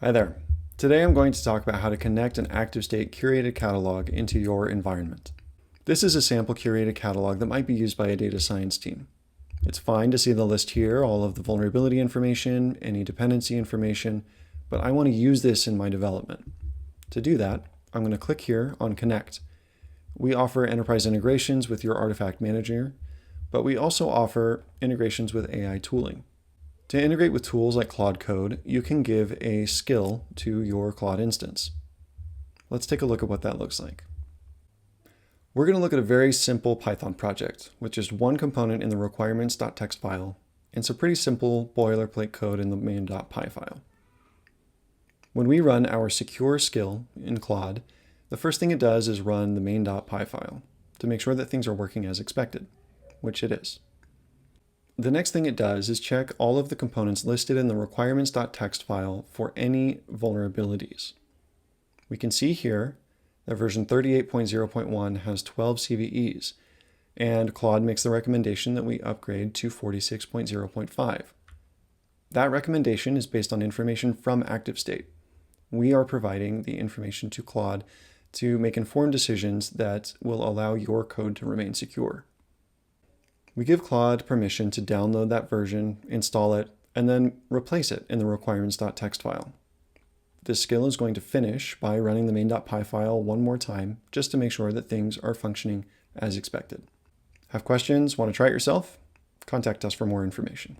Hi there. Today I'm going to talk about how to connect an ActiveState Curated Catalog into your environment. This is a sample curated catalog that might be used by a data science team. It's fine to see the list here, all of the vulnerability information, any dependency information, but I want to use this in my development. To do that, I'm going to click here on Connect. We offer enterprise integrations with your artifact manager, but we also offer integrations with AI tooling. To integrate with tools like Claude Code, you can give a skill to your Claude instance. Let's take a look at what that looks like. We're going to look at a very simple Python project with just one component in the requirements.txt file and some pretty simple boilerplate code in the main.py file. When we run our secure skill in Claude, the first thing it does is run the main.py file to make sure that things are working as expected, which it is. The next thing it does is check all of the components listed in the requirements.txt file for any vulnerabilities. We can see here that version 38.0.1 has 12 CVEs, and Claude makes the recommendation that we upgrade to 46.0.5. That recommendation is based on information from ActiveState. We are providing the information to Claude to make informed decisions that will allow your code to remain secure. We give Claude permission to download that version, install it, and then replace it in the requirements.txt file. This skill is going to finish by running the main.py file one more time, just to make sure that things are functioning as expected. Have questions? Want to try it yourself? Contact us for more information.